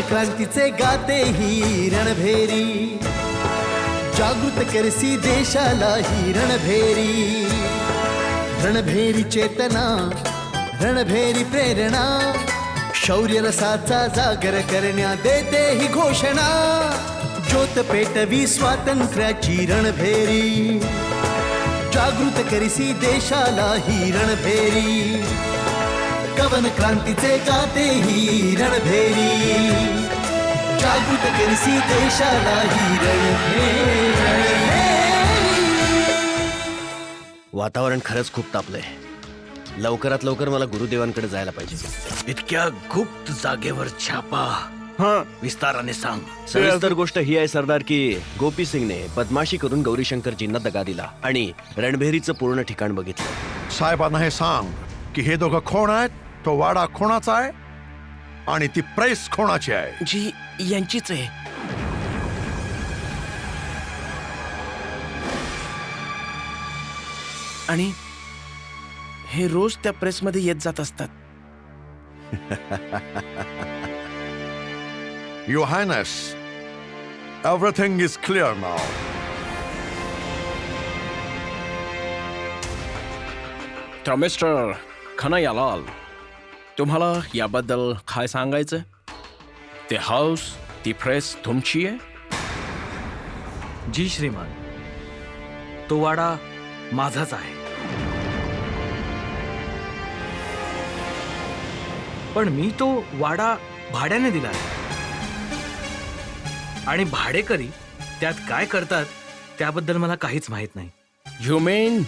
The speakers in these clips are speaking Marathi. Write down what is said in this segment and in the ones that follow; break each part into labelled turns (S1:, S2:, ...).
S1: क्रांतीचे गाते ही रणभेरी, जागृत करसी देशाला ही रणभेरी. रणभेरी चेतना, रणभेरी प्रेरणा, शौर्य रसाचा जागर करण्या देते ही घोषणा. ज्योत पेटवी स्वातंत्र्याची रणभेरी, जागृत करसी देशाला ही रणभेरी. कवन क्रांतीचे गाते ही रणभेरी, जागृत करसी देशाला ही रणभेरी.
S2: वातावरण खरंच खूप तापलंय. लवकरात लवकर मला गुरुदेवांकडे जायला पाहिजे.
S3: इतक्या गुप्त जागेवर छापा, विस्ताराने सांग.
S2: सविस्तर गोष्ट ही आहे सरदार की गोपी सिंगने बदमाशी करून गौरीशंकरजींना दगा दिला आणि रणभेरीचं पूर्ण ठिकाण बघितलं.
S4: साहेबांना हे सांग की हे दोघं कोण आहेत. तो वाडा कोणाचा आहे आणि ती प्रेस कोणाची आहे.
S3: जी यांचीच आहे. आणि हे रोज त्या प्रेसमध्ये येत जात असतात.
S4: Your Highness, everything is clear now.
S3: तर मिस्टर कन्हैयालाल, तुम्हाला याबद्दल काय सांगायचं? ते हाऊस, ती प्रेस तुमची आहे?
S5: जी श्रीमान, तो वाडा माझाच आहे. पण मी तो वाडा भाड्याने दिला आहे आणि भाडेकरी त्यात काय करतात त्याबद्दल मला काहीच माहित नाही.
S3: यू मीन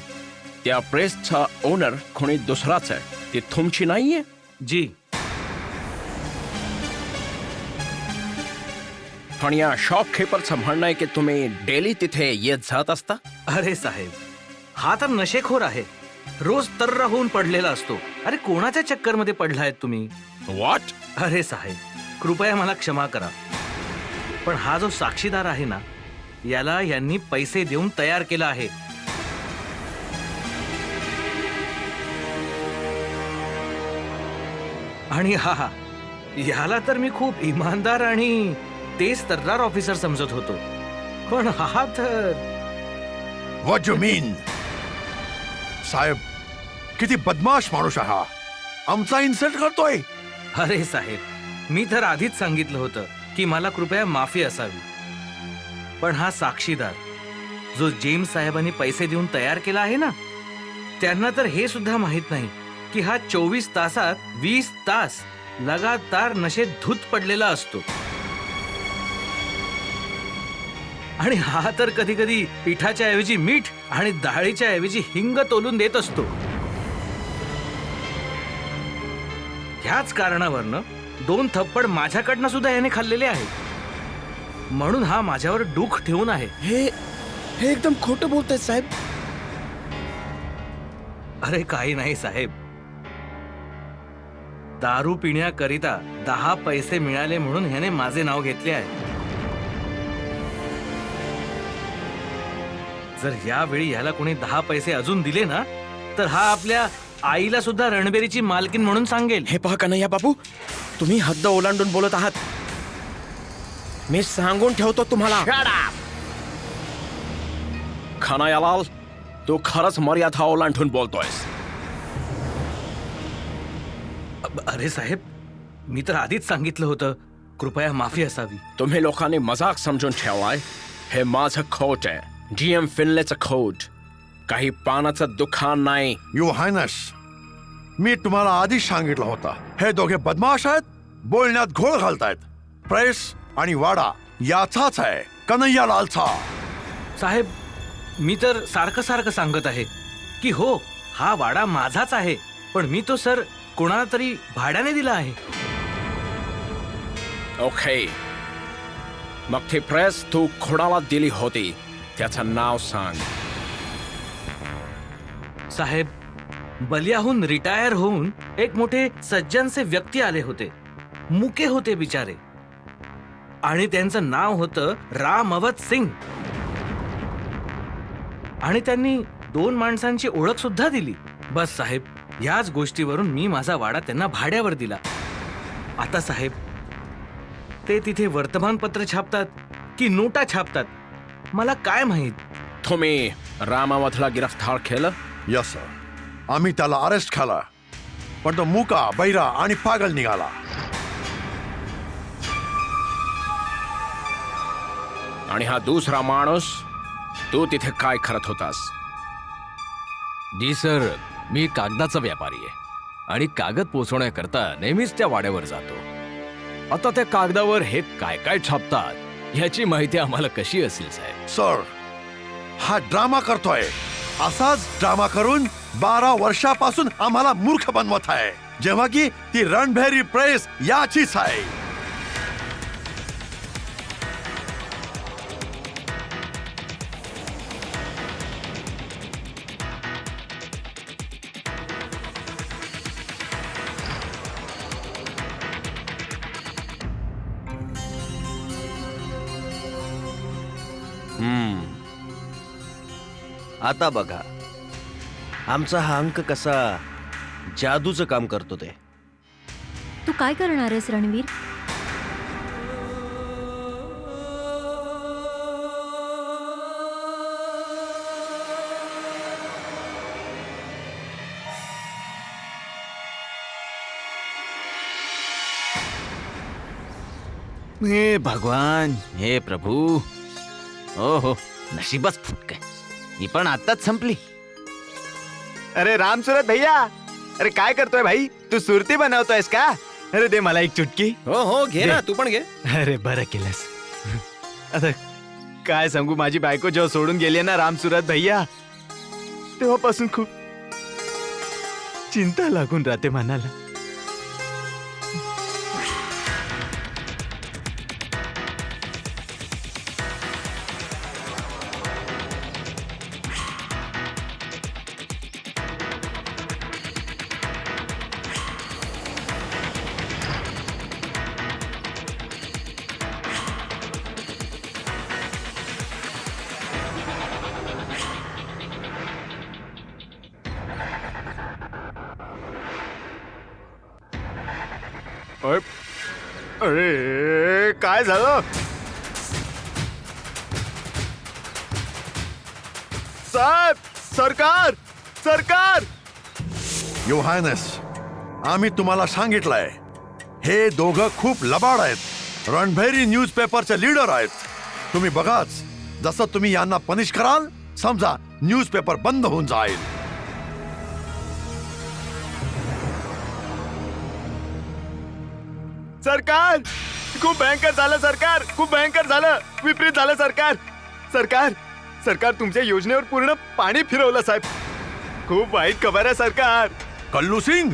S3: त्या प्रेसचा ओनर कोणी दुसराच आहे, ती तुमची नाहीये?
S5: जी.
S3: पण या शॉपकीपरचं म्हणणं आहे की तुम्ही डेली तिथे येत जात असता.
S5: अरे साहेब, हा तर नशेखोर आहे. रोज तर्रा होऊन पडलेला असतो. अरे कोणाच्या चक्करमध्ये पडलायत तुम्ही?
S3: व्हॉट?
S5: अरे साहेब, कृपया मला क्षमा करा, पण हा जो साक्षीदार आहे ना, याला यांनी पैसे देऊन तयार केला आहे. आणि हा याला तर मी खूप इमानदार आणि तेज तर्रार ऑफिसर समजत होतो, पण हा तर.
S4: What you mean? साहेब, किती बदमाश माणूस हा. आमचा इन्सल्ट करतोय.
S5: अरे साहेब, मी तर आधीच सांगितलं होतं की मला कृपया माफी असावी. पण हा साक्षीदार जो जेम्स साहेबांनी पैसे देऊन तयार केला आहे ना, त्यांना तर हे सुद्धा माहित नाही की हा 24 तासात 20 तास लगातार नशेत धूत पडलेला असतो. आणि हा तर कधी कधी पिठाच्या ऐवजी मीठ आणि डाळीच्या ऐवजी हिंग तोलून देत असतो. ह्याच कारणावरनं 2 थप्पड माझ्याकडनं सुद्धा याने खाल्लेले आहेत. म्हणून हा माझ्यावर डूख ठेवून आहे.
S3: हे एकदम खोटं बोलतायत साहेब.
S5: अरे काही नाही साहेब, दारू पिण्याकरिता 10 पैसे मिळाले म्हणून ह्याने माझे नाव घेतले आहे. जर यावेळी ह्याला कोणी 10 पैसे अजून दिले ना, तर हा आपल्या आईला सुद्धा रणबेरीची मालकीन म्हणून सांगेल.
S3: हे पहा कन्हैया बाबू, तुम्ही हद्द ओलांडून बोलत आहात. मी सांगून ठेवतो तुम्हाला. कन्हैयालाल, तू खरंच मर्यादा ओलांडून बोलतोयस.
S5: अरे साहेब, मी तर आधीच सांगितलं होतं, कृपया माफी असावी.
S3: तुम्ही लोकांनी मजाक समजून ठेवलाय. हे माझं खोट आहे, जीएम फिनलेचं खोट. काही पानाचं दुकान नाही.
S4: युअर हायनेस, मी तुम्हाला आधीच सांगितलं होतं, हे दोघे बदमाश आहेत, बोलण्यात घोळ घालतायत. प्रेस आणि वाडा याचाच आहे, कन्हैयालालचा.
S5: साहेब, मी तर सारखं सारखं सांगत आहे की हो, हा वाडा माझाच आहे, पण मी तो सर कोणाला तरी भाड्याने दिला आहे.
S3: ओके, मग ती प्रेस तू कोणाला दिली होती त्याचं नाव सांग.
S5: साहेब, बलियाहून रिटायर होऊन एक मोठे सज्जनचे व्यक्ती आले होते. मुके होते बिचारे, आणि त्यांचं नाव होतं राम अवध सिंग. आणि त्यांनी 2 माणसांची ओळख सुद्धा दिली. बस साहेब, याच गोष्टीवरून मी माझा वाडा त्यांना भाड्यावर दिला. आता साहेब, ते तिथे वर्तमानपत्र छापतात की नोटा छापतात, मला काय माहित.
S3: तुम्ही रामावतला गिरफ्तार केलं?
S4: यस सर, आम्ही त्याला अरेस्ट केला, पण तो मुका, बैरा आणि पागल निघाला.
S3: आणि हा दुसरा माणूस, तू तिथे काय करत होतास?
S6: जी सर, मी कागदाचा व्यापारी आहे आणि कागद पोचवण्याकरता नेहमीच त्या वाड्यावर जातो. आता त्या कागदावर हे काय काय छापतात याची माहिती आम्हाला कशी असेल साहेब?
S4: सर, हा ड्रामा करतोय. असाच ड्रामा करून 12 वर्षापासून आम्हाला मूर्ख बनवत आहे, जेव्हा की ती रणभेरी प्रेस याचीच आहे.
S2: आता बघा, आमचा हा अंक कसा जादूचं काम करतो ते.
S7: तू काय करणार आहेस रणवीर?
S6: हे भगवान, हे प्रभू, हो हो, नशीबच फुटकय. ही पण आताच संपली.
S8: अरे राम सूरत भैया, अरे काय करतोय भाई? तू सुरती बनवतोयस का? अरे दे मला एक चुटकी.
S3: हो हो, घे ना, तू पण घे.
S8: अरे बरं केलंस. आता काय सांगू, माझी बायको जेव्हा सोडून गेली ना राम सूरत भैया, तेव्हापासून खूप चिंता लागून राहते मनाला. अरे काय झालं? साहेब, सरकार, सरकार!
S4: युअर हायनेस, आम्ही तुम्हाला सांगितलंय, हे दोघं खूप लबाड आहेत. रणभेरी न्यूजपेपरचे लीडर आहेत. तुम्ही बघाच, जसं तुम्ही यांना पनिश कराल, समजा न्यूजपेपर बंद होऊन जाईल.
S8: सरकार, खूप भयंकर झालं सरकार, खूप भयंकर झालं, विपरीत झालं सरकार. सरकार, सरकार तुमच्या योजनेवर पूर्ण पाणी फिरवलं साहेब. खूप वाईट खबर आहे सरकार.
S4: कल्लू सिंग,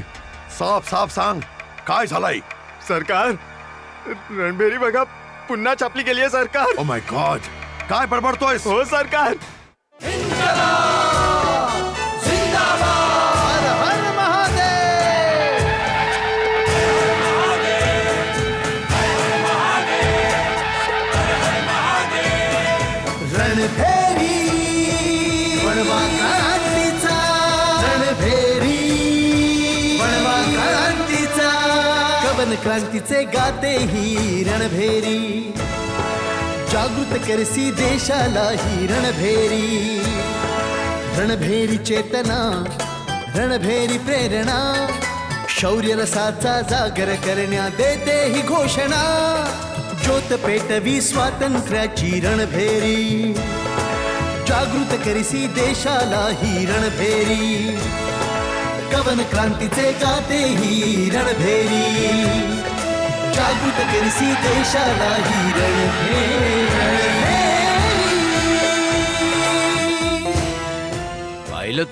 S4: साफ साफ सांग, काय झालंय?
S8: सरकार, रणभेरी बघा पुन्हा छापली गेली आहे सरकार.
S4: ओ माय गॉड, काय बडबडतोयस?
S8: हो सरकार.
S1: हर हर महादेव. रणभेरी वणवा क्रांतीचा, रणभेरी वणवा क्रांतीचा, कवन क्रांतीचे गाते ही रणभेरी. जागृत करसी देशाला ही रणभेरी. रणभेरी चेतना, रणभेरी प्रेरणा, शौर्य रसाचा जागर करण्या देते ही घोषणा. ज्योत पेटवी स्वातंत्र्याची रणभेरी. जागृत करसी देशाला ही रणभेरी. कवन क्रांतीचे गाते ही रणभेरी. जागृत करसी देशाला ही रणभेरी.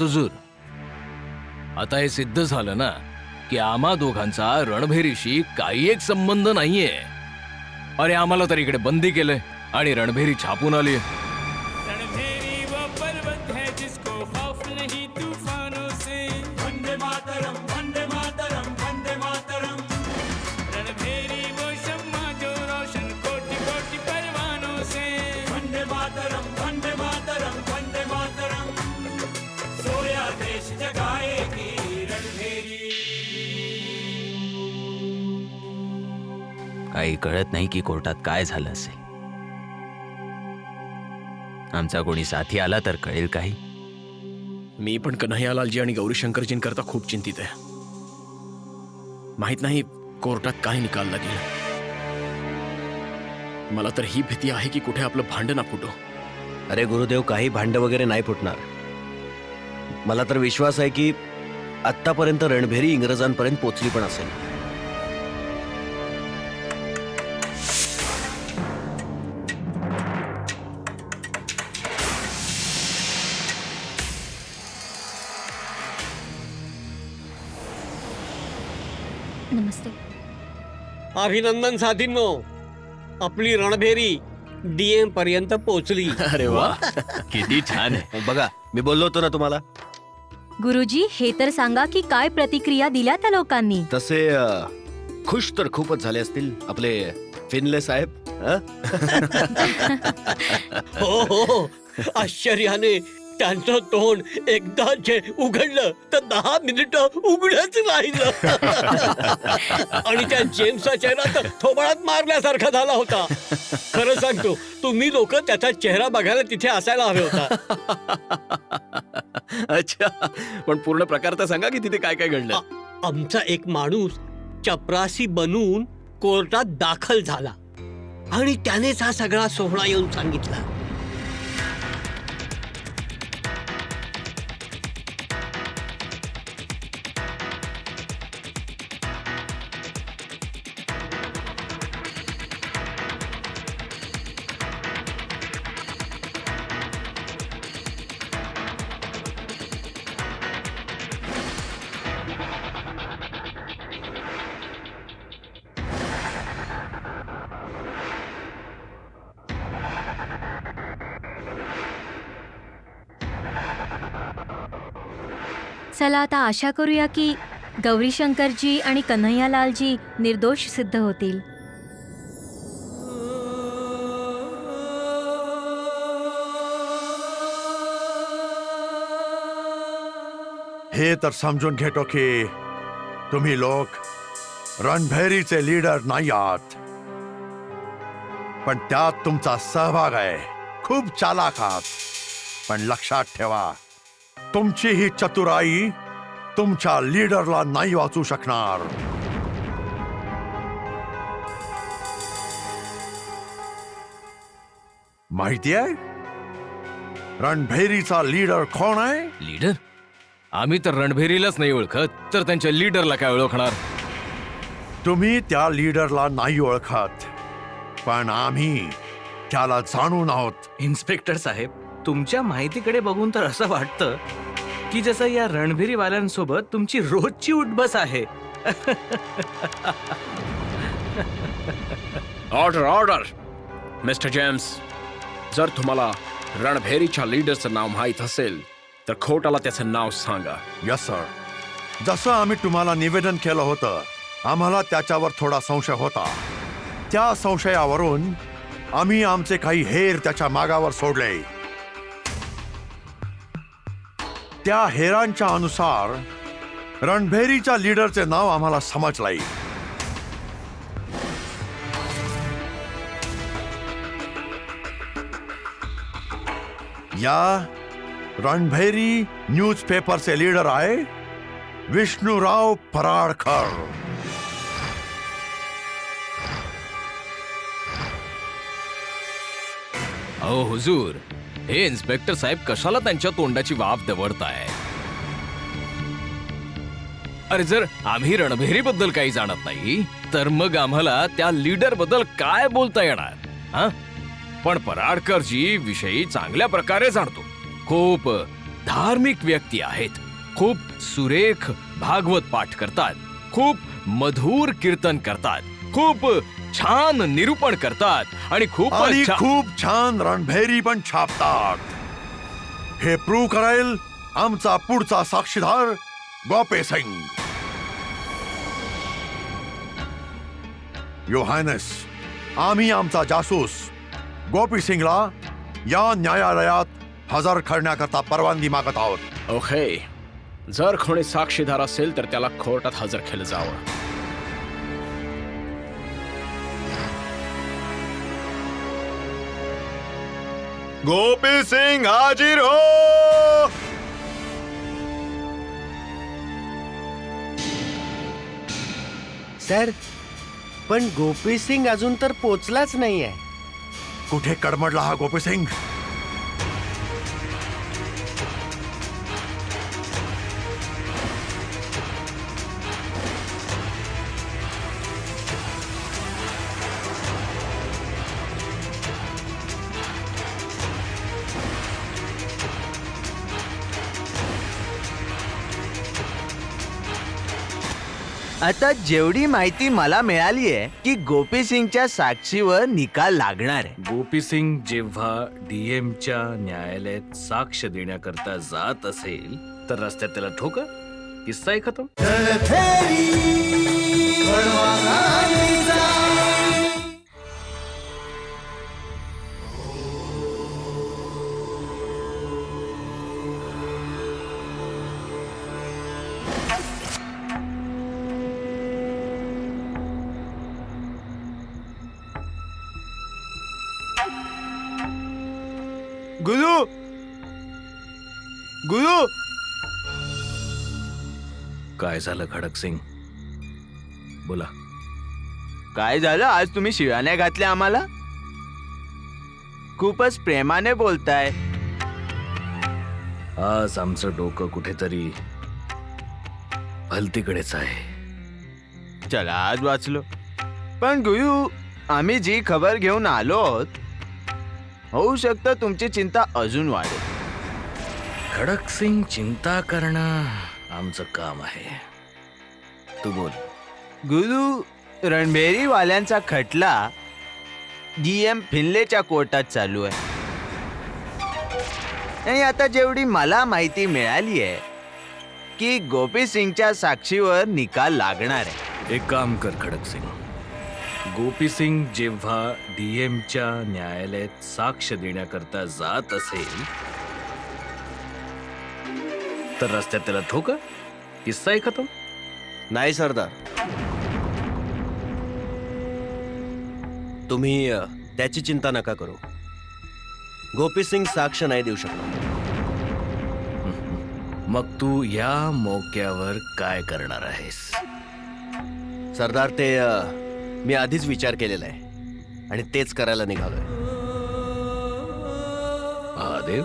S6: तुझूर, आता हे सिद्ध झालं ना की आम्हा दोघांचा रणभेरीशी काही एक संबंध नाहीये. अरे आम्हाला तर इकडे बंदी केलंय आणि रणभेरी छापून आली.
S9: रणभेरी वो पर्वत है जिसको खौफ नहीं तूफानों से. वंदे मातरम, वंदे मातरम, वंदे मातरम. रणभेरी वो शम्मा जो रोशन कोटि कोटि परवानों से. वंदे मातरम, वंदे मातरम, वंदे मातरम. सोया देश जगाएगी रणभेरी.
S10: काही कळत नाही की कोर्टात काय झालं असेल. आमचा कोणी साथी आला तर कळेल काही.
S3: मी पण कन्हैयालालजी आणि गौरीशंकरजींकरता खूप चिंतित आहे. माहित नाही कोर्टात काय निकाल लागेल. मला तर ही भीती आहे की कुठे आपलं भांडण ना फुटो.
S2: अरे गुरुदेव, काही भांड वगैरे नाही फुटणार. मला तर विश्वास आहे की आत्तापर्यंत रणभेरी इंग्रजांपर्यंत पोचली पण असेल.
S7: नमस्ते.
S11: अभिनंदन साथींनो, आपली रणभेरी डीएम पर्यंत पोहोचली.
S6: अरे वा, किती छान आहे.
S2: बघा, मी बोललो होतो ना तुम्हाला.
S7: गुरुजी, हे तर सांगा की काय प्रतिक्रिया दिल्या त्या लोकांनी.
S2: तसे खुश तर खूपच झाले असतील आपले फिनले साहेब. हं?
S11: हो हो, आश्चर्याने त्यांचं तोंड एकदा जे उघडलं तर 10 मिनिटं उघडच राहिलं. आणि त्या जेम्सचा चेहरा तर थोबाडात मारल्यासारखा झाला होता. खरं सांगतो, तुम्ही लोक त्याचा चेहरा बघायला तिथे असायला हवे होता.
S3: अच्छा, पण पूर्ण प्रकार तर सांगा की तिथे काय काय घडलं.
S11: आमचा एक माणूस चपरासी बनून कोर्टात दाखल झाला आणि त्यानेच हा सगळा सोहळा येऊन सांगितला.
S7: चला आता आशा करूया की गौरीशंकरजी आणि कन्हैयालालजी निर्दोष सिद्ध होतील.
S4: हे तर समजून घेतो की तुम्ही लोक रणभेरीचे लीडर नाही आहात, पण त्यात तुमचा सहभाग आहे. खूप चालाक आहात. पण लक्षात ठेवा, तुमची ही चतुराई तुमच्या लीडरला नाही वाचू शकणार. माहिती आहे रणभेरीचा लीडर कोण आहे?
S6: लीडर? आम्ही तर रणभेरीलाच नाही ओळखत, तर त्यांच्या लीडरला काय ओळखणार?
S4: तुम्ही त्या लीडरला नाही ओळखत, पण आम्ही त्याला जाणून आहोत.
S5: इन्स्पेक्टर साहेब, तुमच्या माहितीकडे बघून तर असं वाटतं की जसं या रणभेरीवाल्यांसोबत तुमची रोजची उठबस आहे.
S3: Order order. मिस्टर जेम्स, जर तुम्हाला रणभेरीच्या लीडरचं नाव माहीत असेल तर खोटाला त्याचं नाव सांगा.
S4: Yes sir. जसं आम्ही तुम्हाला निवेदन केलं होतं, आम्हाला त्याच्यावर थोडा संशय होता. त्या संशयावरून आम्ही आमचे काही हेर त्याच्या मागावर सोडले. त्या हेरांच्या अनुसार रणभेरीच्या लीडरचे नाव आम्हाला समजलंय. या रणभेरी न्यूजपेपरचे लीडर आहे विष्णुराव पराडकर.
S6: अहो हुजूर, हे इन्स्पेक्टर साहेब कशाला त्यांच्या तोंडाची वाफ दवडताय? अरे जर आम्ही रणभेरीबद्दल काही जाणत नाही तर मग आम्हाला त्या लीडर बद्दल काय बोलता येणार? हा, पण पराडकरजी विषयी चांगल्या प्रकारे जाणतो. खूप धार्मिक व्यक्ती आहेत. खूप सुरेख भागवत पाठ करतात, खूप मधुर कीर्तन करतात, खूप छान निरूपण करतात आणि
S4: आणि
S6: खूप
S4: खूप छान रणभेरी पण छापतात. हे प्रूव्ह करेल आमचा पुढचा साक्षीदार गोपी सिंग. युअर हायनेस, आम्ही आमचा जासूस गोपी सिंगला या न्यायालयात हजर करण्याकरता परवानगी मागत आहोत.
S3: ओके, जर कोणी साक्षीदार असेल तर त्याला कोर्टात हजर केलं जावं.
S8: गोपी सिंग हाजीर हो.
S2: सर, पण गोपी सिंग अजून तर पोचलाच नाहीये.
S4: कुठे कडमडला हा गोपी सिंग?
S10: आता जेवढी माहिती मला मिळाली आहे की गोपी सिंगच्या साक्षीवर निकाल लागणार आहे.
S5: गोपी सिंग जेव्हा डीएमच्या न्यायालयात साक्ष देण्याकरता जात असेल तर रस्त्यात त्याला ठोका, किस्साही खतम.
S1: रणभेरी वळवा क्रांतीचा.
S8: गुरु गुरु
S5: काय झालं खडक सिंग? बोला.
S10: काय झालं? आज तुम्ही शिव्याने घातल्या आम्हाला? खूपच प्रेमाने बोलताय.
S5: आज आमचं डोकं कुठेतरी भलतीकडेच आहे.
S10: चला, आज वाचलो. पण गुरु, आम्ही जी खबर घेऊन आलो आहोत, होऊ शकतं तुमची चिंता अजून वाढेल.
S5: खडक सिंग, चिंता करणं आमचं काम आहे. तू बोल.
S10: गुरु, रणभेरी वाल्यांचा खटला डीएम फिनलेच्या कोर्टात चालू आहे. आणि आता जेवढी मला माहिती मिळाली आहे की गोपी सिंगच्या साक्षीवर निकाल लागणार आहे.
S5: एक काम कर खडक सिंग, गोपी सिंग जेव्हा डीएमच्या न्यायालयात साक्ष देण्याकरता जात असेल तर रस्त्यात त्याला ठोका, किस्साही खतम.
S2: नाही सरदार, तुम्ही त्याची चिंता नका करू. गोपी सिंग साक्ष नाही देऊ शकणार.
S5: मग तू या मोक्यावर काय करणार आहेस?
S2: सरदार, ते मी आधीच विचार केलेला आहे आणि तेच करायला निघालोय.
S5: महादेव,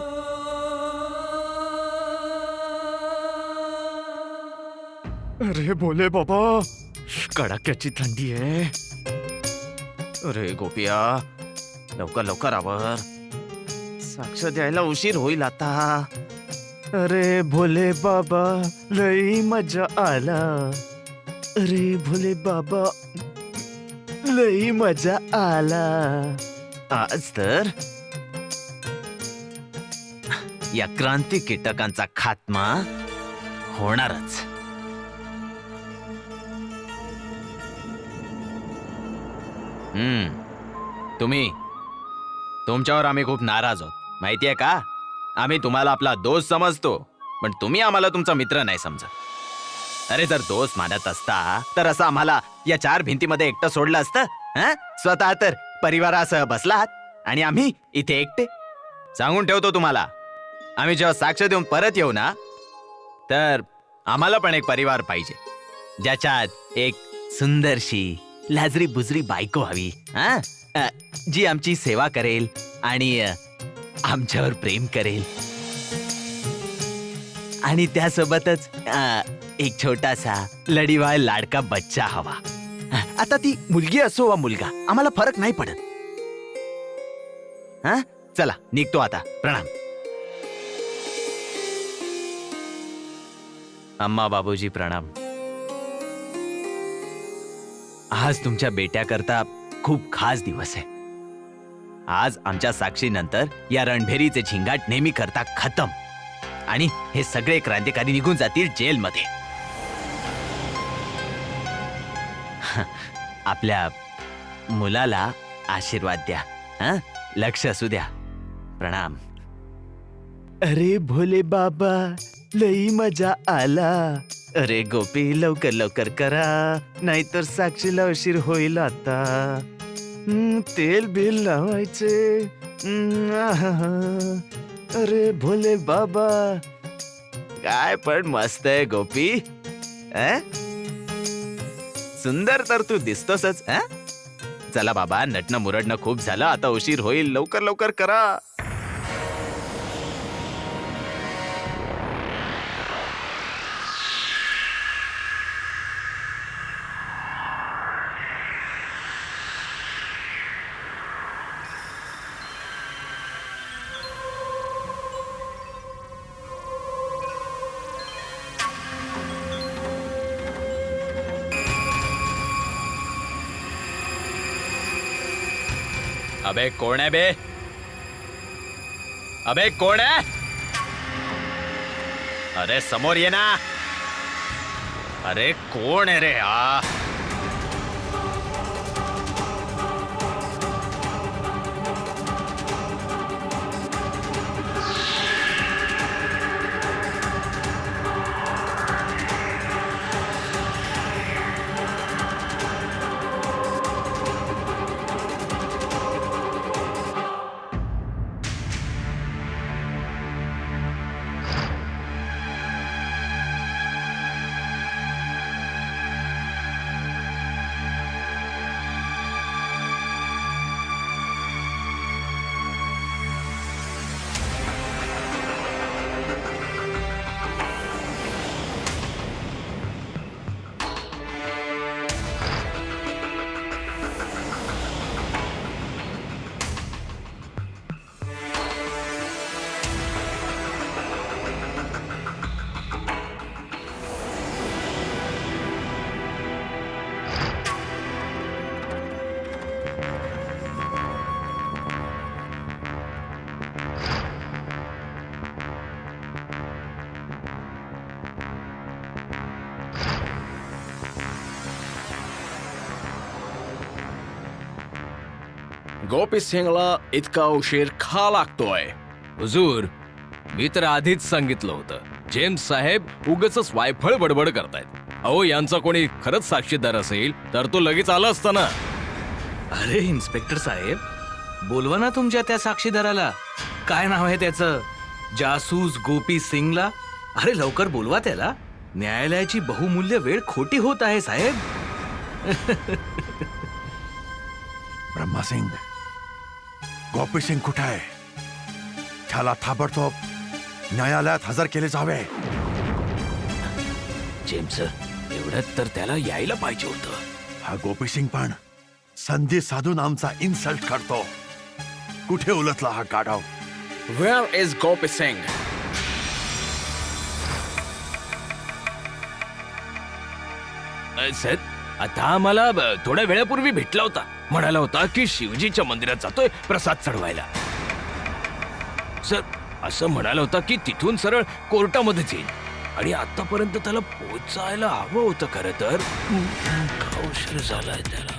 S8: अरे बोले बाबा, कडाक्याची थंडी आहे. अरे गोपिया, लवकर लवकर आवर, साक्ष द्यायला उशीर होईल आता. अरे भोले बाबा, लई मजा आला. अरे भोले बाबा, लई मजा आला. आज तर
S10: या क्रांती कीटकांचा खात्मा होणारच. तुम्ही, तुमच्यावर आम्ही खूप नाराज आहोत, माहितीये का? आम्ही तुम्हाला आपला दोस्त समजतो, पण तुम्ही आम्हाला तुमचा मित्र नाही समजत. अरे, जर दोस्त मानत असता तर असं आम्हाला या चार भिंतीमध्ये एकटं सोडलं असतं? स्वतः तर परिवारासह बसलात आणि आम्ही इथे एकटे. सांगून ठेवतो तुम्हाला, आम्ही जेव्हा साक्ष देऊन परत येऊ ना, तर आम्हाला पण एक परिवार पाहिजे, ज्याच्यात एक सुंदरशी लाजरी बुजरी बायको हवी, जी आमची सेवा करेल आणि आमच्यावर प्रेम करेल. आणि त्यासोबतच एक छोटासा लढीवाळ लाडका बच्चा हवा. आता ती मुलगी असो वा मुलगा, आम्हाला फरक नाही पडत. चला, निघतो आता. प्रणाम. अम्मा बाबूजी प्रणाम. आज तुमच्या बेट्याकरता खूप खास दिवस आहे. आज आमच्या साक्षीनंतर या रणभेरीचे झिंगाट नेहमी करता खतम आणि हे सगळे क्रांतिकारी निघून जातील जेलमध्ये. आपल्या मुलाला आशीर्वाद द्या. हं? लक्ष असू द्या. प्रणाम. अरे भोले बाबा लई मजा आला. अरे गोपी लवकर लवकर करा नाहीतर साक्षीला उशीर होईल आता. तेल बिल लावायचे. अरे भोले बाबा काय पण मस्त आहे गोपी. सुंदर तर तू दिसतोसच. चला बाबा नटणं मुरडणं खूप झालं आता उशीर होईल. लवकर लवकर करा. अबे कोण आहे बे. अबे कोण आहे. अरे समोर ये ना. अरे कोण आहे रे हा.
S3: गोपी सिंगला इतका उशीर का लागतोय.
S6: हुजूर मी तर आधीच सांगितलं होतं जेम्स साहेब उगाचच वायफळ बडबड करतायत. अहो यांचा कोणी खरंच साक्षीदार असेल तर तो लगेच आला असता ना.
S5: अरे इन्स्पेक्टर साहेब बोलवा ना तुमच्या त्या साक्षीदाराला. काय नाव आहे त्याचं. जासूस गोपी सिंगला. अरे लवकर बोलवा त्याला. न्यायालयाची बहुमूल्य वेळ खोटी होत आहे साहेब.
S4: ब्रह्मासिंग गोपी सिंग कुठे आहे. त्याला ताबडतोब न्यायालयात हजर केले जावे.
S6: जेम्स एवढ्यात तर त्याला यायला पाहिजे होतं.
S4: हा गोपी सिंग पण संधी साधून आमचा इन्सल्ट करतो. कुठे उलटला हा गाढव.
S3: Where is Gopi Singh.
S6: Sir आता आम्हाला थोड्या वेळापूर्वी भेटला होता. म्हणाला होता की शिवजीच्या मंदिरात जातोय प्रसाद चढवायला. सर असं म्हणाला होता की तिथून सरळ कोर्टामध्येच येईल आणि आतापर्यंत त्याला पोचायला हवं होतं. खरं तर का उशीर झालाय त्याला.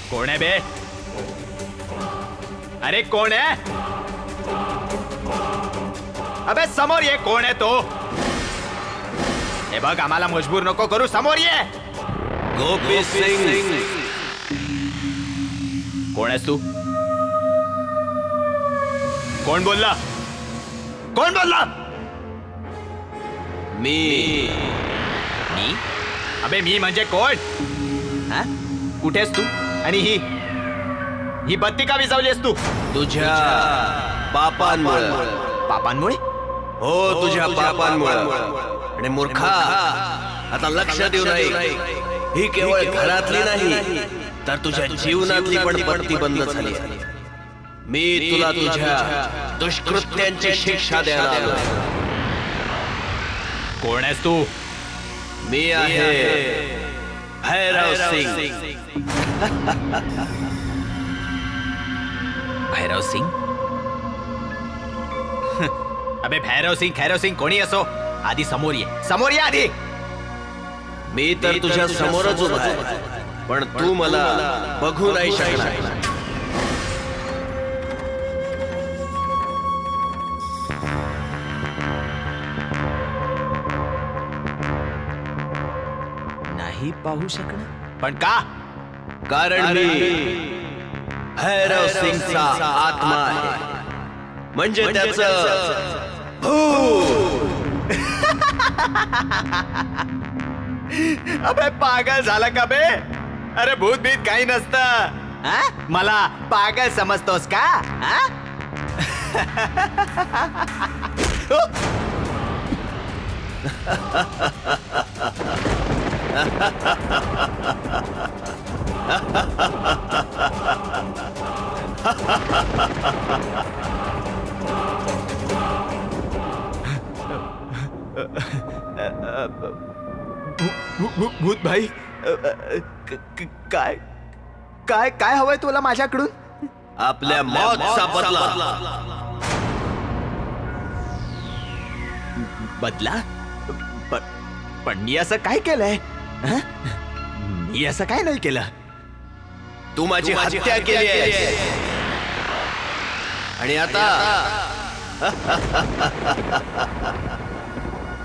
S10: कोण आहे बे. अरे कोण आहे. अबे समोर ये. कोण आहे तो. हे बघ आम्हाला मजबूर नको करू. समोर ये.
S2: गोपी सिंग.
S10: कोण आहेस तू. कोण बोलला. कोण बोलला.
S2: मी.
S10: मी. अबे मी म्हणजे कोण. हा कुठेस तू आणि ही बत्ती का विझवलीस तू.
S2: तुझ्या पापांमुळे.
S10: पापांमुळे.
S2: हो तुझ्या पापांमुळं. आणि मूर्खा, आता लक्ष देऊ नाही. ही केवळ घरातली नाही तर तुझ्या जीवनातली पण पत्ती बंद झाली. मी तुला तुझ्या दुष्कृत्यांची शिक्षा द्यायला आलोय.
S10: कोण आहेस तू?
S2: मी आहे भैरव सिंग.
S10: भैरव सिंग? अबे भैरव सिंग कोणी असो, आधी समोर ये आधी.
S2: मी तर तुझ्या समोरच उभा आहे, पण तू मला बघू नाही शकणार.
S10: नाही पाहू शकणार? पण का?
S2: कारण मी भैरव सिंगचा आत्मा आहे, म्हणजे त्याचं
S8: अबे पागल झाला का बे? अरे भूत भीत काही नसतं.
S10: मला पागल समजतोस का?
S8: भूत भाई, काय काय काय हवंय तुला माझ्याकडून?
S2: आपल्या मौतचा बदला.
S10: बदला? पण मी असं काय केलंय? मी असं काय नाही केलं.
S2: तू माझी हत्या केली आहे आणि आता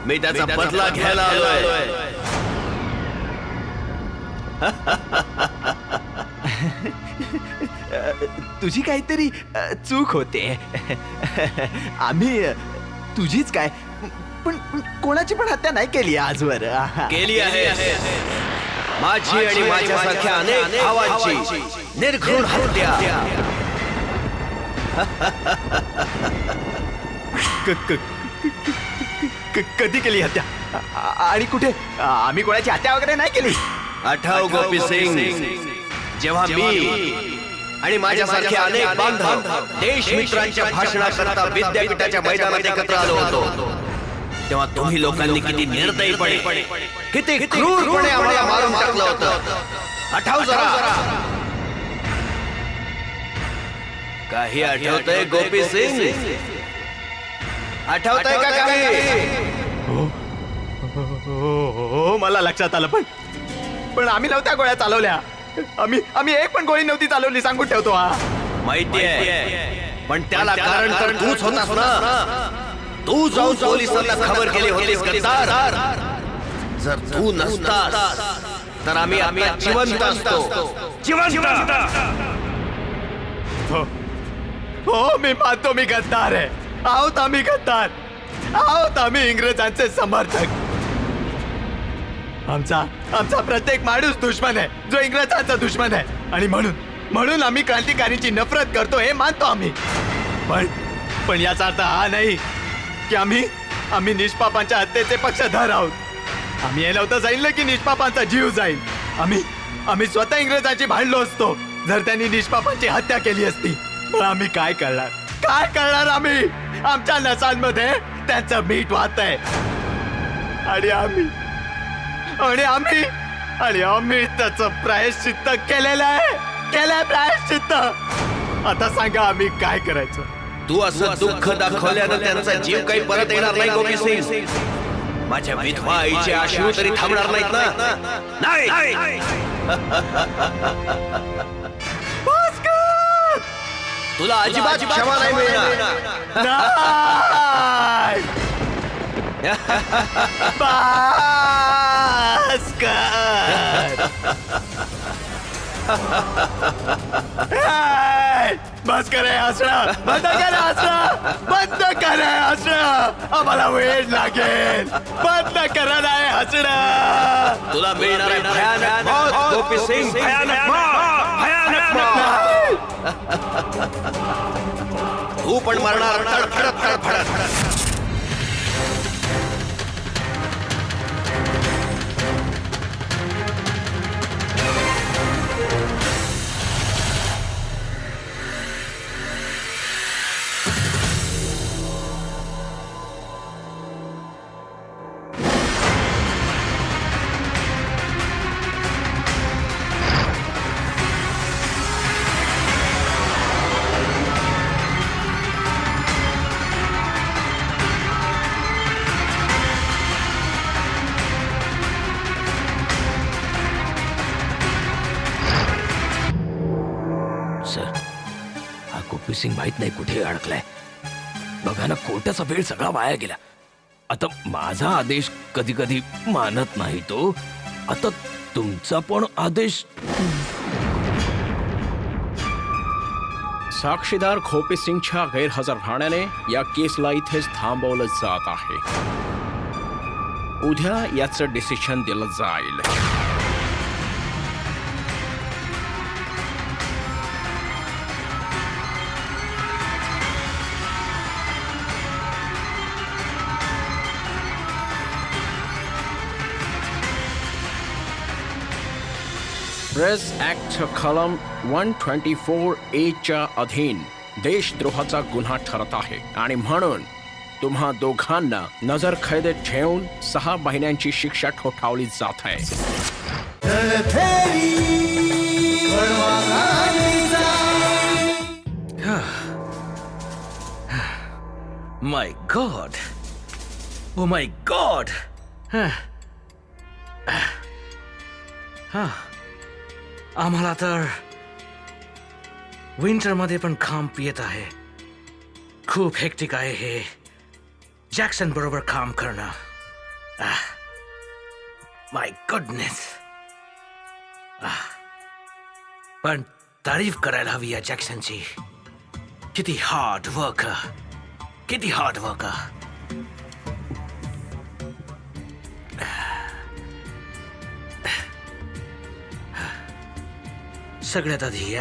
S2: मी त्याचा बदला घ्यायला आलोय.
S8: तुझी काहीतरी चूक होते. आम्ही तुझीच काय, पण कोणाची पण हत्या नाही केली आजवर.
S2: केली आहे. माझी आणि माझ्यासारख्या अनेक भावांची निर्घृण हत्या.
S8: कधी केली हत्या आणि कुठे? आम्ही कोणाची हत्या वगैरे नाही केली.
S2: आठव गोपी सिंग, जेव्हा मी आणि माझ्यासारखे अनेक बांधव देशमित्रांच्या भाषणाकरता विद्यापीठाच्या मैदानात एकत्र आलो होतो, तेव्हा तुम्ही लोकांनी किती निर्दयीपणे, किती क्रूरपणे आम्हाला मारून टाकलं होतं. आठव जरा. काही आठवतंय गोपी सिंग? आठवतंय का काही?
S8: हो, मला लक्षात आलं. पण आम्ही नव्हत्या गोळ्या चालवल्या. आम्ही एक पण गोळी नव्हती चालवली, सांगून ठेवतो.
S2: माहिती आहे, पण त्याला कारण तर तूच होतास ना. तू जाऊन पोलिसांना खबर केली होतीस गद्दार. जर तू नसतास तर आम्ही जिवंत असतो. जिवंत.
S8: हो, मी मानतो मी गद्दार आहे. आहोत आम्ही गद्दार. आहोत आम्ही इंग्रजांचे समर्थक. आमचा प्रत्येक माणूस दुश्मन आहे, जो इंग्रजांचा दुश्मन आहे. आणि म्हणून आम्ही क्रांतिकारींची नफरत करतो, हे मानतो आम्ही. पण याचा अर्थ हा नाही की आम्ही निष्पापांच्या हत्येचे पक्षधर आहोत. आम्ही हे नव्हतं सांगितलं की निष्पापांचा जीव जाईल. आम्ही स्वतः इंग्रजांची भांडलो असतो जर त्यांनी निष्पापांची हत्या केली असती. पण आम्ही काय करणार आम्ही? आमच्या नसांमध्ये त्यांचं मीठ वाहतंय आणि आम्ही त्याचं प्रायश्चित्त केलेलं आहे. केलंय प्रायश्चित्त. आता सांगा आम्ही काय करायचं?
S2: तू असं दुःख दाखवल्यानं त्यांचा जीव काही परत येणार नाही गोपी सिंग. माझ्या विधवा आईचे अश्रू तरी थांबणार नाहीत ना? नाही. तुला अजिबात क्षमा नाही मिळणार.
S8: बस करे हसणं. बंद करे हसणं. आम्हाला वेळ लागेल. बंद करा नाही हसणं.
S2: तुला मिळणार आहे भयानक मौत गोपी सिंग. भयानक मौत. तू पण मरणार तडफडत.
S6: सिंग माहित नाही कुठे अडकलाय. बघा ना, कोर्टाचा वेळ सगळा वाया गेला. आता माझा आदेश कधी कधी मानत नाही तो. आता तुमचा पण आदेश.
S3: साक्षीदार खोपी सिंगच्या गैरहजर राहण्याने या केसला इथेच थांबवलं जात आहे. उद्या याचं डिसिशन दिलं जाईल. प्रेस ऍक्ट कलम 124A च्या अधीन देशद्रोहाचा गुन्हा ठरत आहे आणि म्हणून तुम्हा दोघांना नजर कैदेत ठेवून 6 महिन्यांची शिक्षा ठोठावली जात आहे.
S1: रणभेरी वळवा
S5: माय गॉड, ओ माय गॉड. आम्हाला तर विंटरमध्ये पण खांब येत आहे. खूप हेक्टिक आहे हे जॅक्सन बरोबर काम करणं. माय गुडनेस. पण तारीफ करायला हवी या जॅक्सनची. किती हार्ड वर्क, किती हार्ड वर्क. सगळ्यात आधी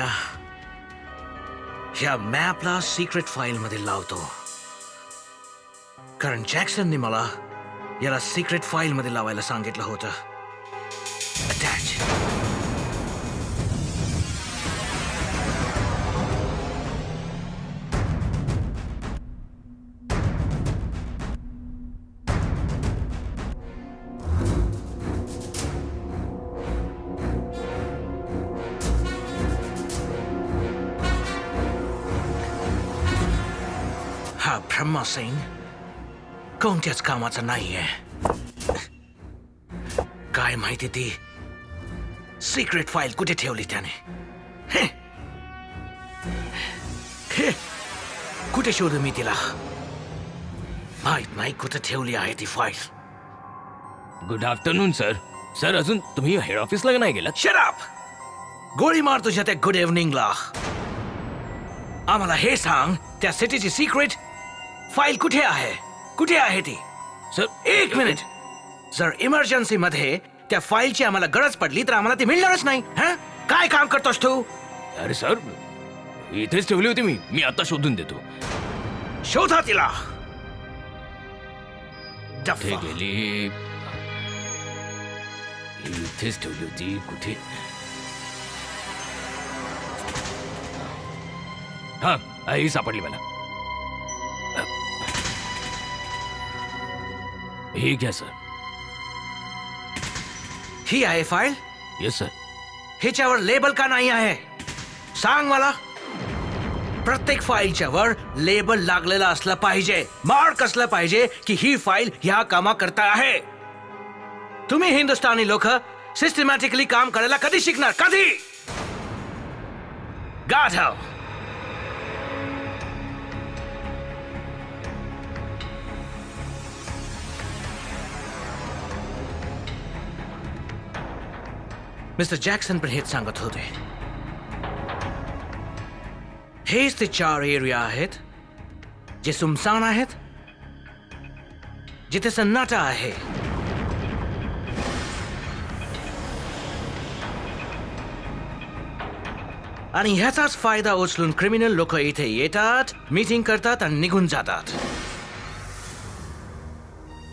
S5: ह्या मॅपला सिक्रेट फाईल मध्ये लावतो, कारण जॅक्सनने मला याला सिक्रेट फाईल मध्ये लावायला सांगितलं होतं. अटॅच. हा ब्रह्मा सिंग कोणत्याच कामाचा नाहीये. काय माहिती ती सिक्रेट फाईल कुठे ठेवली त्याने. कुठे शोधू मी तिला. माहित नाही कुठे ठेवली आहे ती file.
S6: Good afternoon sir. Sir, अजून तुम्ही हेड ऑफिसला नाही गेलात?
S5: Shut up. गोळी मार तुझ्या त्या गुड इव्हनिंगला. आम्हाला हे सांग, त्या सिटीची सिक्रेट फाईल कुठे आहे? कुठे आहे ती?
S6: सर,
S5: एक मिनिट. जर इमर्जन्सी मध्ये त्या फाईलची आम्हाला गरज पडली तर आम्हाला ती मिळणारच नाही. काय काम करतोस तू?
S6: अरे सर, इथेच ठेवली होती मी आता शोधून देतो.
S5: शोधा तिला.
S6: कुठे गेली? इथेच ठेवली होती. कुठे? हा, ही सापडली मला. ही घ्या सर.
S5: ही आहे फाईल?
S6: Yes sir.
S5: ह्याच्यावर लेबल का नाही आहे सांग मला. प्रत्येक फाईलच्या वर लेबल लागलेला असला पाहिजे, मार्क असला पाहिजे की ही फाईल ह्या कामा करता आहे. तुम्ही हिंदुस्थानी लोक सिस्टमॅटिकली काम करायला कधी शिकणार? कधी? गाढव. मिस्टर जॅक्सन पण हेच सांगत होते. हेच ते 4 एरिया आहेत जे सुमसान आहेत, जिथे सन्नाटा आहे. आणि ह्याचाच फायदा उचलून क्रिमिनल लोक इथे येतात, मीटिंग करतात आणि निघून जातात.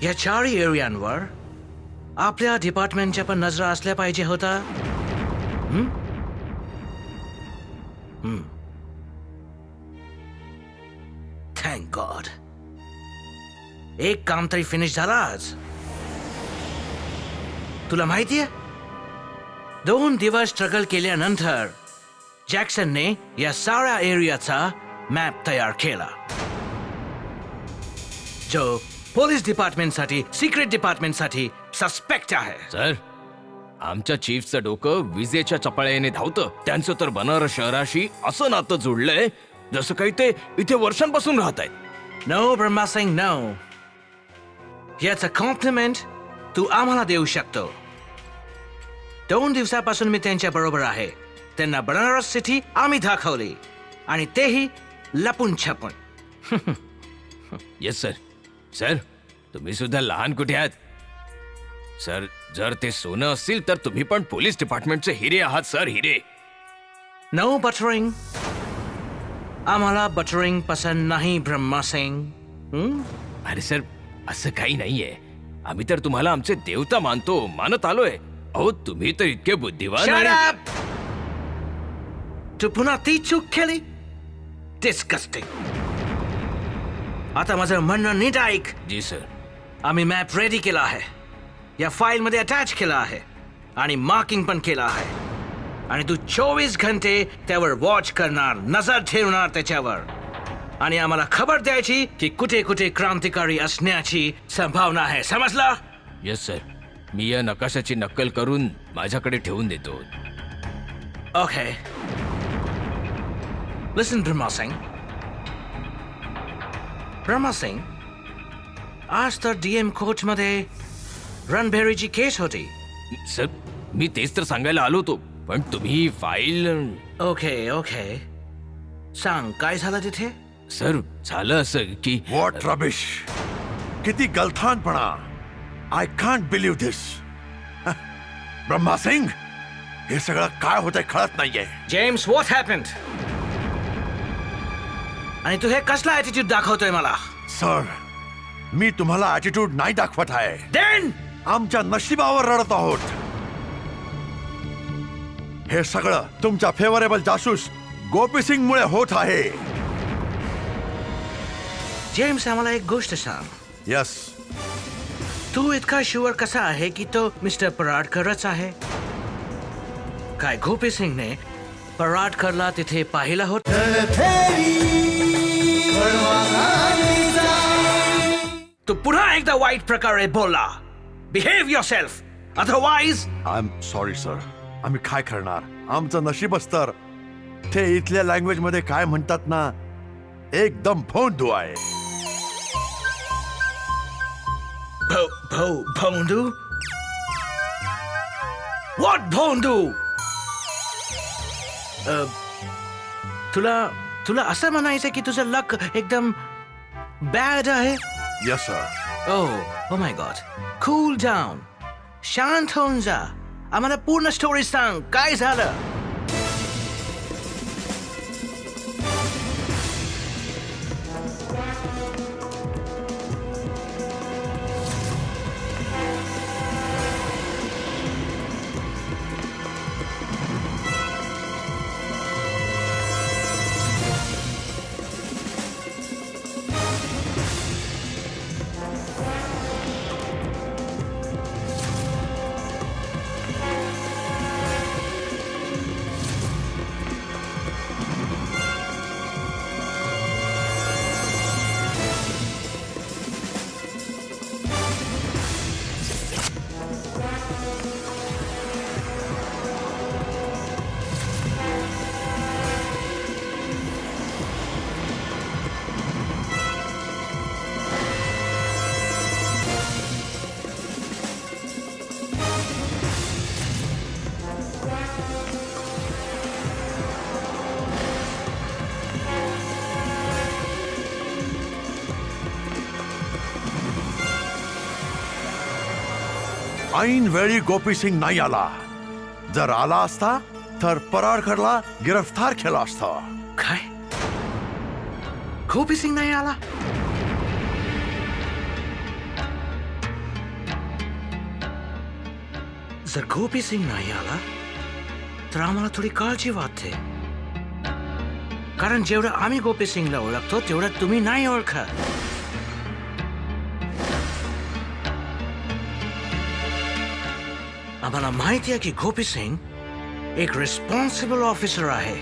S5: या 4 एरियांवर आपल्या डिपार्टमेंटच्या पण नजरा असल्या पाहिजे होता. Thank God. एक काम तरी फिनिश झाला आज. तुला माहितीये, 2 दिवस स्ट्रगल केल्यानंतर जॅक्सनने या साऱ्या एरियाचा मॅप तयार केला, जो पोलीस डिपार्टमेंटसाठी, सिक्रेट डिपार्टमेंटसाठी सस्पेक्ट आहे.
S6: सर, आमच्या चीफचं डोकं विजेच्या चपाळ्याने धावतं. त्यांचं तर बनारस शहराशी असं नातं जुळलंय जसं काही ते इथे वर्षांपासून राहत आहेत.
S5: No Brahma Singh, no. याचं कॉम्प्लिमेंट तू आम्हाला देऊ शकतो. 2 दिवसापासून मी त्यांच्या बरोबर आहे. त्यांना बनारस सिटी आम्ही दाखवली आणि तेही लपून छपून.
S6: Yes sir. सर, तुम्ही सुद्धा लहान कुठे आहात? सर, जर ते सोनं असतील तर तुम्ही पण पोलीस डिपार्टमेंटचे हिरे आहात सर, हिरे.
S5: No buttering. आम्हाला बटरिंग पसंत नाही ब्रह्मा सिंग.
S6: अरे सर, असं काही नाहीये. आम्ही तर तुम्हाला आमचे देवता मानत आलोय. अहो, तुम्ही तर इतके बुद्धिवान
S5: Shut
S6: आणि-
S5: up! तू पुन्हा ती चूक केली. डिस्कस्टिंग. आता माझं म्हणणं नीट ऐक.
S6: जी सर.
S5: आम्ही मॅप रेडी केला आहे, या फाईल मध्ये अटॅच केला आहे आणि मार्किंग पण केला आहे. आणि तू 24 घंटे त्यावर वॉच करणार, नजर ठेवणार त्याच्यावर. आणि आम्हाला खबर द्यायची की कुठे कुठे क्रांतिकारी असण्याची संभावना आहे. समजला?
S6: Yes sir. मी या नकाशाची नक्कल करून माझ्याकडे ठेवून देतो.
S5: ओके. लिसन ब्रह्मा सिंग. ब्रह्मा सिंग, आज तर डीएम कोर्ट मध्ये रणभेरीची केस होती.
S6: सर, मी तेच तर सांगायला आलो होतो, पण तुम्ही फाईल.
S5: ओके ओके, सांग काय झालं तिथे.
S6: सर, झालं असं की
S4: व्हॉट रबिश, किती गलथानपणा. आय कांट बिलीव्ह दिस. ब्रह्मा सिंग, हे सगळं काय होतंय कळत नाहीये.
S5: James, what happened? आणि तू हे कसला ॲटिट्यूड दाखवतोय मला?
S4: सर, मी तुम्हाला ॲटिट्यूड नाही दाखवत आहे.
S5: देन
S4: आमच्या नशिबावर रडत आहोत. हे सगळं तुमच्या फेवरेबल जासूस गोपी सिंग मुळे होत आहे.
S5: जेम्स, आम्हाला एक गोष्ट सांग.
S4: यस.
S5: तू इतका शुअर कसा आहे की तो मिस्टर पराडकरच आहे? काय गोपी सिंगने पराडकरला तिथे पाहिलं होत? तू पुन्हा एकदा वाईट प्रकारे बोलला. Behave yourself, otherwise.
S4: I am sorry sir. आम्ही काय करणार, आमचं नशीबच तर ते इथल्या लँग्वेज मध्ये काय म्हणतात ना, एकदम भोंदू आहे.
S5: भोंदू? व्हॉट भोंदू? तुला असं म्हणायचं की तुझं लक एकदम बॅड आहे?
S4: Yes sir.
S5: Oh my God. Cool down, शांत होऊन जा. आम्हाला पूर्ण स्टोरी सांग, काय झालं?
S4: ऐन वेळी गोपी सिंग नाही आला. जर आला असता तर पराडकरला गिरफ्तार केला असता.
S5: काय? गोपी सिंग नाही आला? जर गोपी सिंग नाही आला तर आम्हाला थोडी काळजी वाटते. कारण जेवढं आम्ही गोपी सिंगला ओळखतो तेवढं तुम्ही नाही ओळखत. आम्हाला माहिती आहे की गोपी सिंग एक रिस्पॉन्सिबल ऑफिसर आहे.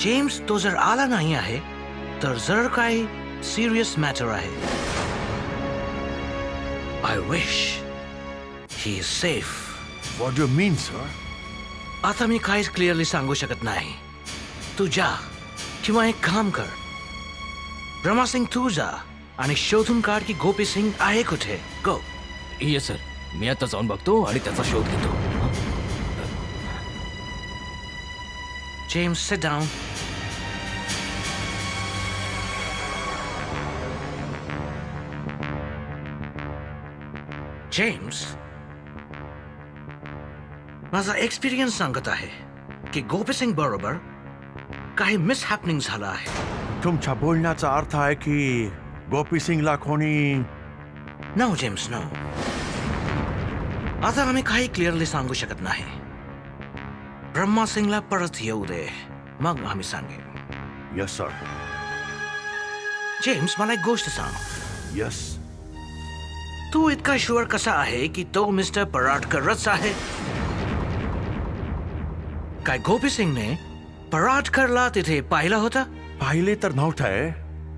S5: जेम्स, तो जर आला नाही आहे तर जर काही सिरियस मॅटर आहे. I wish he is safe.
S4: What do you mean sir?
S5: आता मी काहीच क्लिअरली सांगू शकत नाही. तू जा, किंवा एक काम कर, रमा सिंग तू जा आणि शोधून काढ की गोपी सिंग आहे कुठे. गो.
S6: येस सर, मी आता जाऊन बघतो आणि त्याचा शोध घेतो.
S5: James, sit down. जेम्स, माझा एक्सपिरियन्स सांगत आहे की गोपी सिंग बरोबर काही मिसहॅपनिंग झालं आहे.
S4: तुमच्या बोलण्याचा अर्थ आहे की गोपी सिंगला कोणी
S5: नो जेम्स, नो. आता आम्ही काही क्लिअरली सांगू शकत नाही. ब्रह्मा सिंगला परत येऊ दे, मग आम्ही सांगेन.
S4: Yes sir.
S5: जेम्स, मला एक गोष्ट सांग.
S4: यस.
S5: तू इतका शुअर कसा आहे की तो मिस्टर पराडकरच आहे? काय गोपी सिंगने पराडकरला तिथे पाहिलं होतं?
S4: पाहिले तर नव्हते,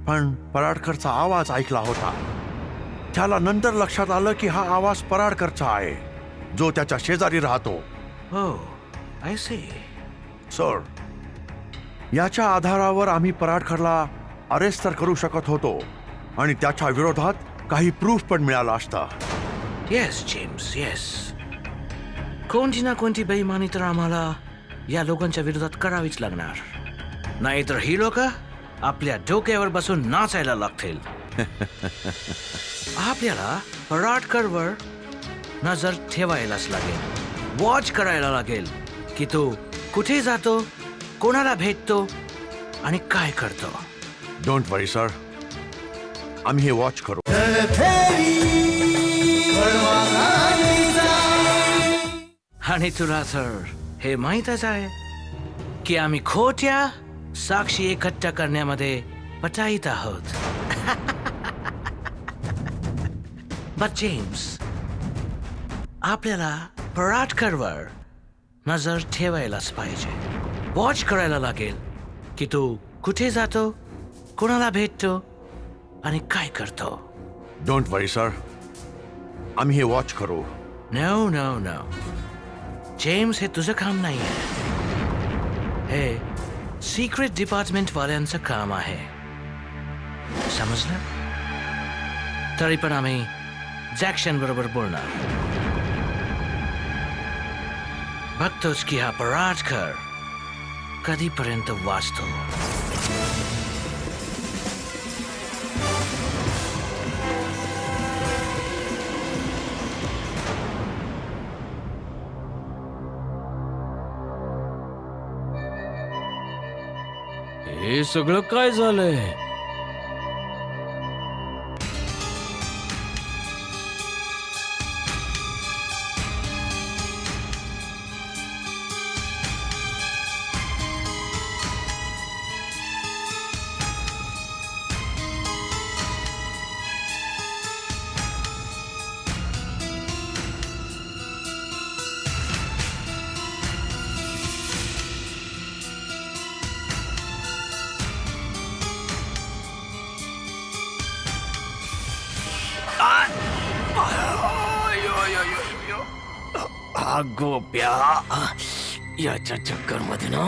S4: पण पराडकरचा आवाज ऐकला होता. त्याला नंतर लक्षात आलं की हा आवाज पराडकरचा आहे, जो त्याच्या शेजारी राहतो.
S5: हो, आय सी.
S4: सर, याच्या आधारावर आम्ही पराडकरला अरेस्ट तर करू शकत होतो आणि त्याच्या विरोधात काही प्रूफ पण मिळाला असता.
S5: Yes James, yes. कोणती ना कोणती बेईमानी तर आम्हाला या लोकांच्या विरोधात करावीच लागणार, नाहीतर ही लोक आपल्या डोक्यावर बसून नाचायला लागतील. आपल्याला पराडकरवर नजर ठेवायलाच लागेल, वॉच करायला लागेल की तो कुठे जातो, कोणाला भेटतो आणि काय करतो.
S4: डोंट वरी सर, आम्ही हे वॉच करू.
S5: आणि तुला तर हे माहीतच आहे की आम्ही खोट्या साक्षी एकत्र करण्यामध्ये पटाईत आहोत. बट जेम्स, आपल्याला पराडकरवर नजर ठेवायलाच पाहिजे, वॉच करायला लागेल की तो कुठे जातो, कोणाला भेटतो आणि काय करतो.
S4: डोंट वरी सर, आम्ही हे वॉच करू.
S5: नो नो नो जेम्स, हे तुझं काम नाही आहे, हे सिक्रेट डिपार्टमेंट वाल्यांचं काम आहे, समजलं? तरी पण आम्ही जॅक्सन बरोबर बोलणार. बघतोच की हा पराडकर कधीपर्यंत वाचतो.
S6: हे सगळं काय झालंय? गोप्या, याच्या चक्कर मध्ये ना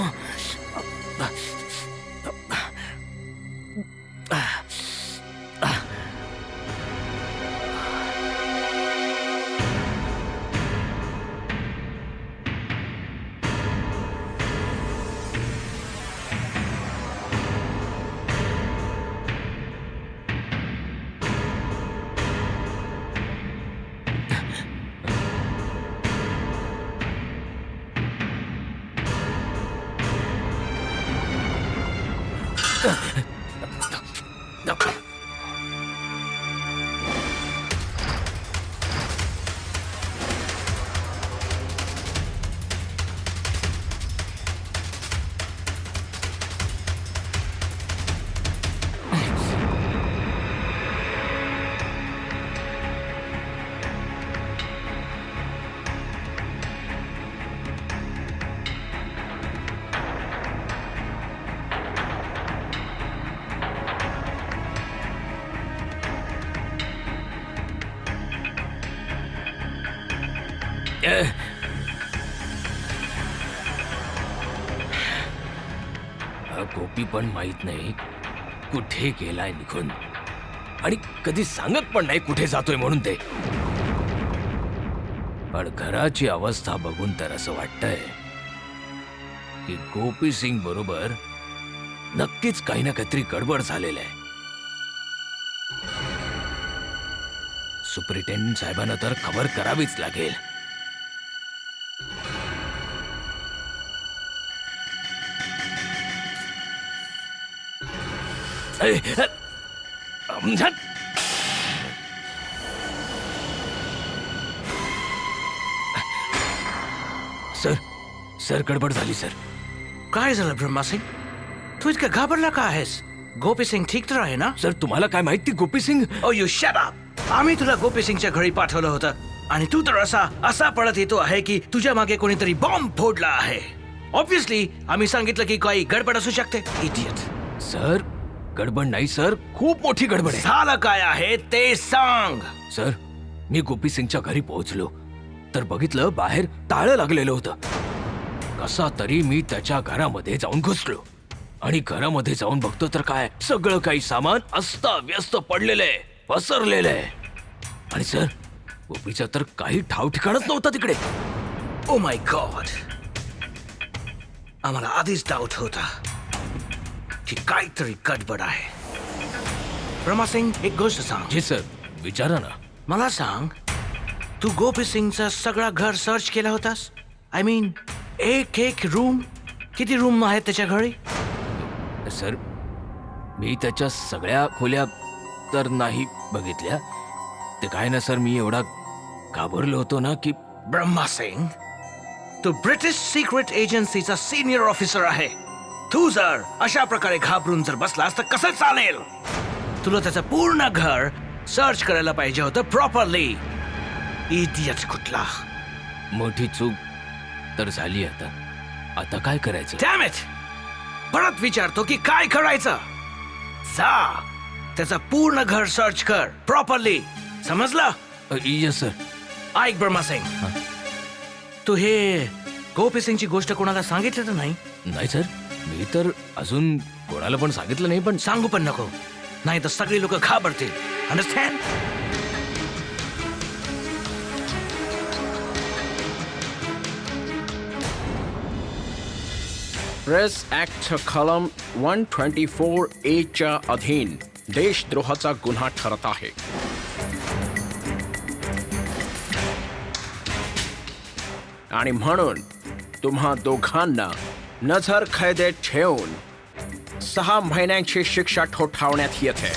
S6: गोपी पण माहित नाही कुठे गेलाय निघून, आणि कधी सांगत पण नाही कुठे जातोय म्हणून ते. पण घराची अवस्था बघून तर असं वाटतंय की गोपी सिंग बरोबर नक्कीच काही ना काहीतरी गडबड झालेलं आहे. सुपरिटेंडंट साहेबांना तर खबर करावीच लागेल. सर सर गडबड झाली सर.
S5: काय झालं ब्रह्मा सिंग? तू इतका घाबरला का आहेस? गोपी सिंग ठीक तर आहे ना?
S6: सर तुम्हाला काय माहिती गोपी सिंग?
S5: ओ यू शट अप. आम्ही तुला गोपी सिंगच्या घरी पाठवलं होतं आणि तू तर असा पळत येतो आहे की तुझ्या मागे कोणीतरी बॉम्ब फोडला आहे. ऑब्विसली आम्ही सांगितलं की काही गडबड असू शकते. इडियट.
S6: सर गडबड नाही सर, खूप मोठी गडबड आहे.
S5: झालं काय आहे ते सांग.
S6: सर मी गोपी सिंगच्या घरी पोहोचलो तर बघितलं बाहेर ताळं लागलेलं होतं. कसा तरी मी त्याच्या घरामध्ये जाऊन घुसलो आणि घरामध्ये जाऊन बघतो तर काय, सगळं काही सामान अस्ताव्यस्त पडलेलं आहे, पसरलेलं आहे. आणि सर गोपीचा तर काही ठाव ठिकाणच नव्हता तिकडे.
S5: Oh my God. आम्हाला आधीच डाऊट होता की काहीतरी गडबड आहे. ब्रह्मा सिंग एक गोष्ट सांग.
S6: जी सर विचारा ना.
S5: मला सांग, तू गोपी सिंगचं सगळं घर सर्च केला होतास? आय मीन एक एक रूम. किती रूम आहेत त्याच्या घरी?
S6: सर मी त्याच्या सगळ्या खोल्या तर नाही बघितल्या. ते काय ना सर, मी एवढा घाबरलो होतो ना की.
S5: ब्रह्मा सिंग, तू ब्रिटिश सिक्रेट एजन्सीचा सिनियर ऑफिसर आहे. तू जर अशा प्रकारे घाबरून जर बसलास तर कसं चालेल? तुला त्याचं पूर्ण घर सर्च करायला पाहिजे होतं प्रॉपरली. इडियट कुठला.
S6: मोठी चूक तर झाली. आता काय करायचं?
S5: Dam it. परत विचारतो की काय करायचं. जा त्याचं पूर्ण घर सर्च कर प्रॉपरली. समजलं?
S6: Yes sir.
S5: ऐक ब्रह्मा सिंग, तू हे गोपी सिंगची गोष्ट कोणाला सांगितलं तर नाही?
S6: नाही सर, मी तर अजून कोणाला पण सांगितलं नाही. पण
S5: सांगू पण नको, नाही तर सगळी लोक घाबरतील. अंडरस्टँड?
S3: प्रेस ऍक्ट कलम 124A च्या अधीन देशद्रोहाचा गुन्हा ठरत आहे. आणि म्हणून तुम्हा दोघांना नजर कैदेत ठेवून 6 महिन्यांची शिक्षा ठोठावण्यात येते.